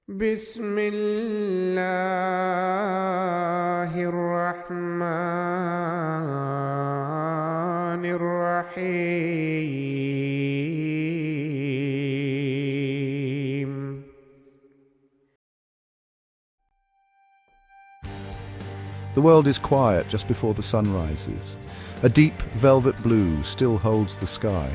بسم الله الرحمن الرحيم. The world is quiet just before the sun rises. A deep velvet blue still holds the sky.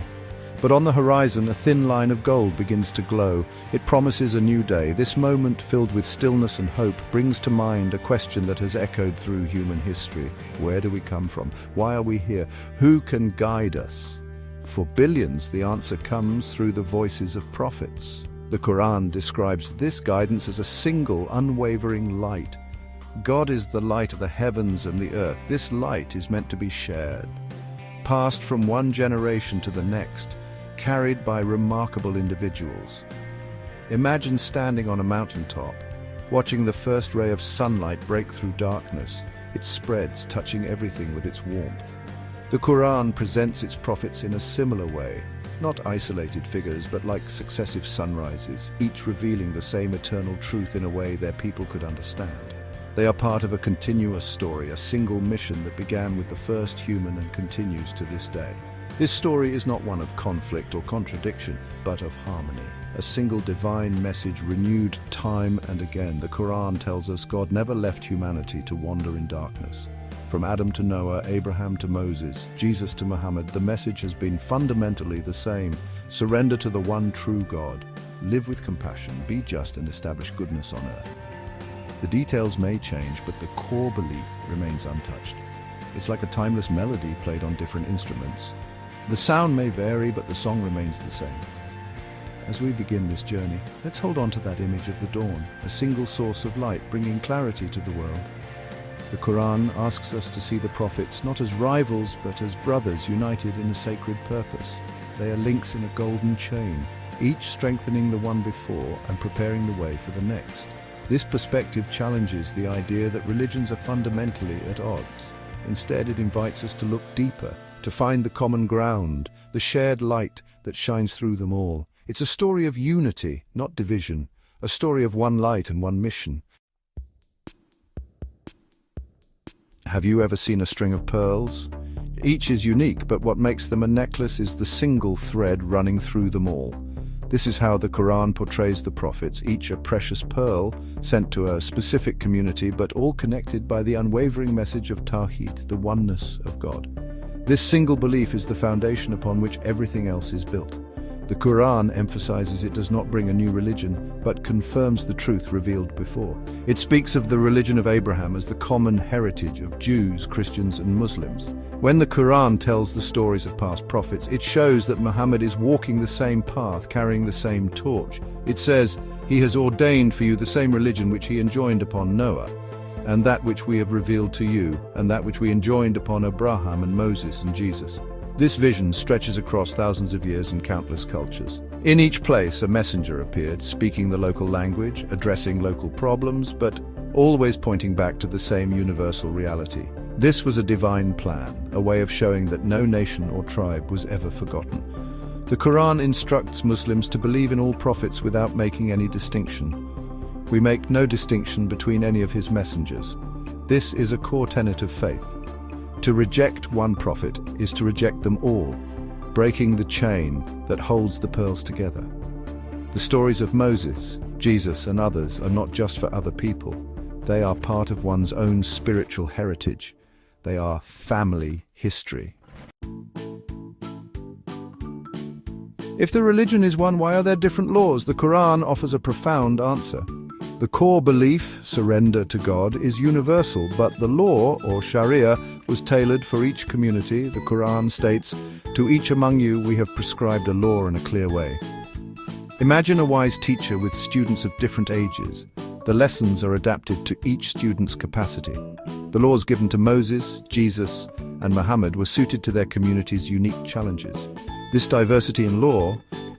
But on the horizon, a thin line of gold begins to glow. It promises a new day. This moment, filled with stillness and hope, brings to mind a question that has echoed through human history. Where do we come from? Why are we here? Who can guide us? For billions, the answer comes through the voices of prophets. The Qur'an describes this guidance as a single, unwavering light. God is the light of the heavens and the earth. This light is meant to be shared, passed from one generation to the next, carried by remarkable individuals. Imagine standing on a mountaintop, watching the first ray of sunlight break through darkness. It spreads, touching everything with its warmth. The Qur'an presents its prophets in a similar way, not isolated figures, but like successive sunrises, each revealing the same eternal truth in a way their people could understand. They are part of a continuous story, a single mission that began with the first human and continues to this day. This story is not one of conflict or contradiction, but of harmony. A single divine message renewed time and again. The Quran tells us God never left humanity to wander in darkness. From Adam to Noah, Abraham to Moses, Jesus to Muhammad, the message has been fundamentally the same. Surrender to the one true God. Live with compassion, be just, and establish goodness on earth. The details may change, but the core belief remains untouched. It's like a timeless melody played on different instruments. The sound may vary, but the song remains the same. As we begin this journey, let's hold on to that image of the dawn, a single source of light bringing clarity to the world. The Quran asks us to see the prophets not as rivals, but as brothers united in a sacred purpose. They are links in a golden chain, each strengthening the one before and preparing the way for the next. This perspective challenges the idea that religions are fundamentally at odds. Instead, it invites us to look deeper, to find the common ground, the shared light that shines through them all. It's a story of unity, not division, a story of one light and one mission. Have you ever seen a string of pearls? Each is unique, but what makes them a necklace is the single thread running through them all. This is how the Quran portrays the prophets, each a precious pearl sent to a specific community, but all connected by the unwavering message of Tawheed, the oneness of God. This single belief is the foundation upon which everything else is built. The Quran emphasizes it does not bring a new religion, but confirms the truth revealed before. It speaks of the religion of Abraham as the common heritage of Jews, Christians, and Muslims. When the Quran tells the stories of past prophets, it shows that Muhammad is walking the same path, carrying the same torch. It says, "He has ordained for you the same religion which he enjoined upon Noah, and that which we have revealed to you, and that which we enjoined upon Abraham and Moses and Jesus." This vision stretches across thousands of years and countless cultures. In each place, a messenger appeared, speaking the local language, addressing local problems, but always pointing back to the same universal reality. This was a divine plan, a way of showing that no nation or tribe was ever forgotten. The Quran instructs Muslims to believe in all prophets without making any distinction. We make no distinction between any of his messengers. This is a core tenet of faith. To reject one prophet is to reject them all, breaking the chain that holds the pearls together. The stories of Moses, Jesus, and others are not just for other people. They are part of one's own spiritual heritage. They are family history. If the religion is one, why are there different laws? The Quran offers a profound answer. The core belief, surrender to God, is universal, but the law, or Sharia, was tailored for each community. The Quran states, "To each among you we have prescribed a law in a clear way." Imagine a wise teacher with students of different ages. The lessons are adapted to each student's capacity. The laws given to Moses, Jesus, and Muhammad were suited to their community's unique challenges. This diversity in law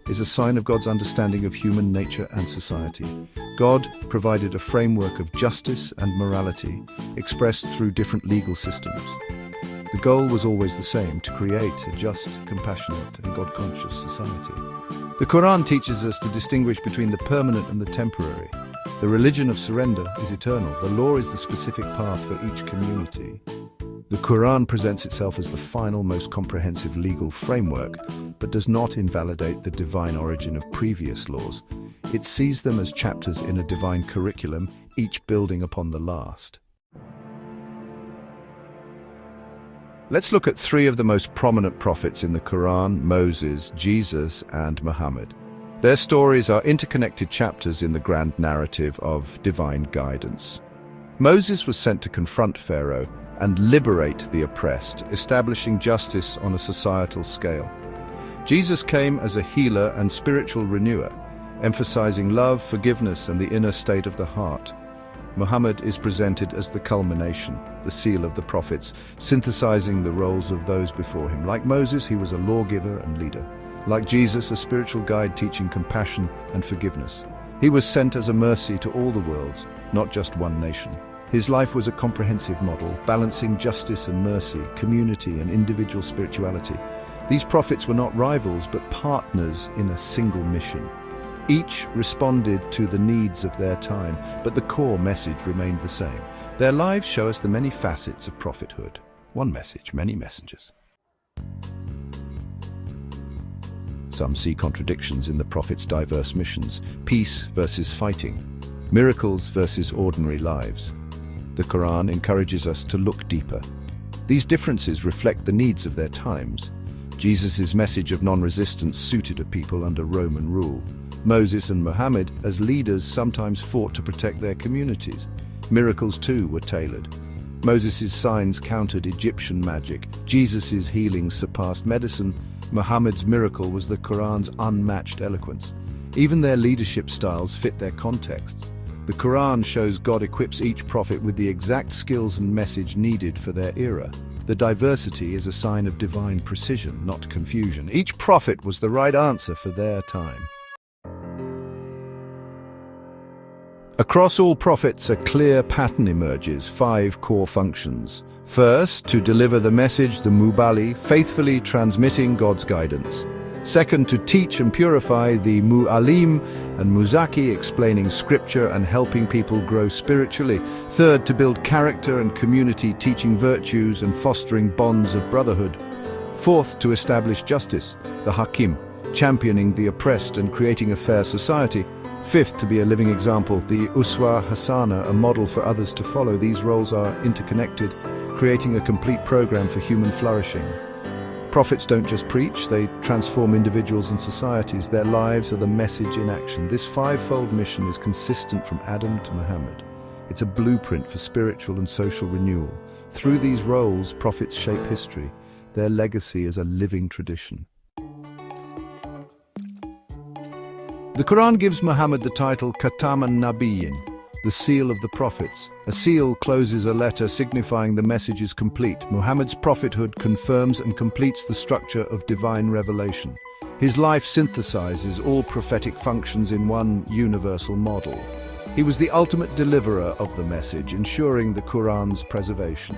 is a sign of God's understanding of human nature and society. God provided a framework of justice and morality, expressed through different legal systems. The goal was always the same: to create a just, compassionate, and God-conscious society. The Quran teaches us to distinguish between the permanent and the temporary. The religion of surrender is eternal. The law is the specific path for each community. The Qur'an presents itself as the final, most comprehensive legal framework, but does not invalidate the divine origin of previous laws. It sees them as chapters in a divine curriculum, each building upon the last. Let's look at three of the most prominent prophets in the Qur'an: Moses, Jesus, and Muhammad. Their stories are interconnected chapters in the grand narrative of divine guidance. Moses was sent to confront Pharaoh and liberate the oppressed, establishing justice on a societal scale. Jesus came as a healer and spiritual renewer, emphasizing love, forgiveness, and the inner state of the heart. Muhammad is presented as the culmination, the seal of the prophets, synthesizing the roles of those before him. Like Moses, he was a lawgiver and leader. Like Jesus, a spiritual guide teaching compassion and forgiveness. He was sent as a mercy to all the worlds, not just one nation. His life was a comprehensive model, balancing justice and mercy, community and individual spirituality. These prophets were not rivals, but partners in a single mission. Each responded to the needs of their time, but the core message remained the same. Their lives show us the many facets of prophethood. One message, many messengers. Some see contradictions in the prophets' diverse missions: peace versus fighting, miracles versus ordinary lives. The Quran encourages us to look deeper. These differences reflect the needs of their times. Jesus' message of non-resistance suited a people under Roman rule. Moses and Muhammad, as leaders, sometimes fought to protect their communities. Miracles, too, were tailored. Moses' signs countered Egyptian magic. Jesus' healings surpassed medicine. Muhammad's miracle was the Quran's unmatched eloquence. Even their leadership styles fit their contexts. The Quran shows God equips each prophet with the exact skills and message needed for their era. The diversity is a sign of divine precision, not confusion. Each prophet was the right answer for their time. Across all prophets, a clear pattern emerges: 5 core functions. First, to deliver the message, the Mubali, faithfully transmitting God's guidance. Second, to teach and purify, the Mu'alim and Muzaki, explaining scripture and helping people grow spiritually. Third, to build character and community, teaching virtues and fostering bonds of brotherhood. Fourth, to establish justice, the Hakim, championing the oppressed and creating a fair society. Fifth, to be a living example, the Uswa Hasana, a model for others to follow. These roles are interconnected, creating a complete program for human flourishing. Prophets don't just preach, they transform individuals and societies. Their lives are the message in action. This 5-fold mission is consistent from Adam to Muhammad. It's a blueprint for spiritual and social renewal. Through these roles, prophets shape history. Their legacy is a living tradition. The Quran gives Muhammad the title Khataman Nabiyyin, the seal of the prophets. A seal closes a letter signifying the message is complete. Muhammad's prophethood confirms and completes the structure of divine revelation. His life synthesizes all prophetic functions in one universal model. He was the ultimate deliverer of the message, ensuring the Quran's preservation.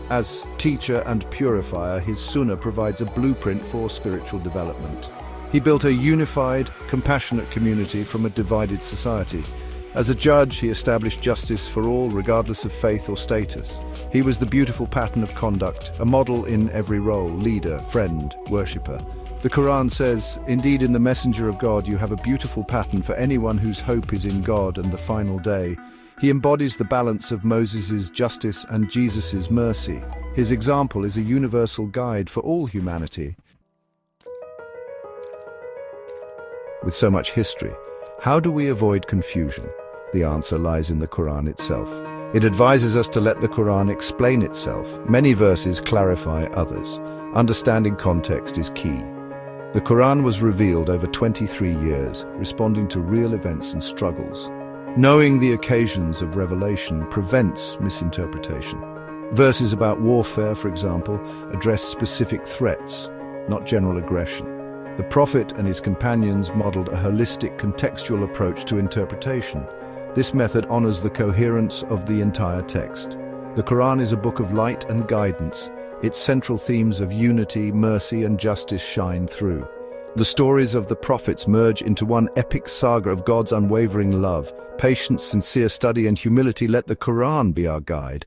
As teacher and purifier, his Sunnah provides a blueprint for spiritual development. He built a unified, compassionate community from a divided society. As a judge, he established justice for all, regardless of faith or status. He was the beautiful pattern of conduct, a model in every role: leader, friend, worshipper. The Quran says, "Indeed, in the messenger of God you have a beautiful pattern for anyone whose hope is in God and the final day." He embodies the balance of Moses' justice and Jesus' mercy. His example is a universal guide for all humanity. With so much history, how do we avoid confusion? The answer lies in the Quran itself. It advises us to let the Quran explain itself. Many verses clarify others. Understanding context is key. The Quran was revealed over 23 years, responding to real events and struggles. Knowing the occasions of revelation prevents misinterpretation. Verses about warfare, for example, address specific threats, not general aggression. The Prophet and his companions modeled a holistic, contextual approach to interpretation. This method honors the coherence of the entire text. The Quran is a book of light and guidance. Its central themes of unity, mercy, and justice shine through. The stories of the prophets merge into one epic saga of God's unwavering love. Patience, sincere study, and humility. Let the Qur'an be our guide.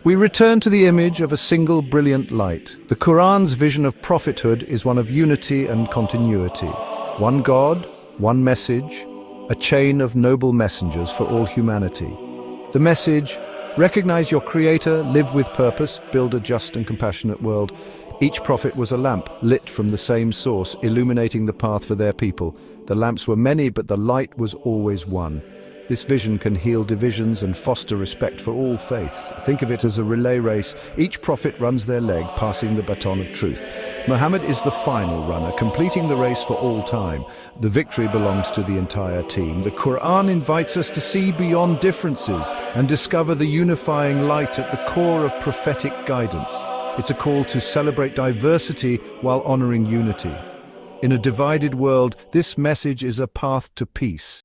We return to the image of a single brilliant light. The Qur'an's vision of prophethood is one of unity and continuity. One God, one message, a chain of noble messengers for all humanity. The message: recognize your Creator, live with purpose, build a just and compassionate world. Each prophet was a lamp, lit from the same source, illuminating the path for their people. The lamps were many, but the light was always one. This vision can heal divisions and foster respect for all faiths. Think of it as a relay race. Each prophet runs their leg, passing the baton of truth. Muhammad is the final runner, completing the race for all time. The victory belongs to the entire team. The Qur'an invites us to see beyond differences and discover the unifying light at the core of prophetic guidance. It's a call to celebrate diversity while honoring unity. In a divided world, this message is a path to peace.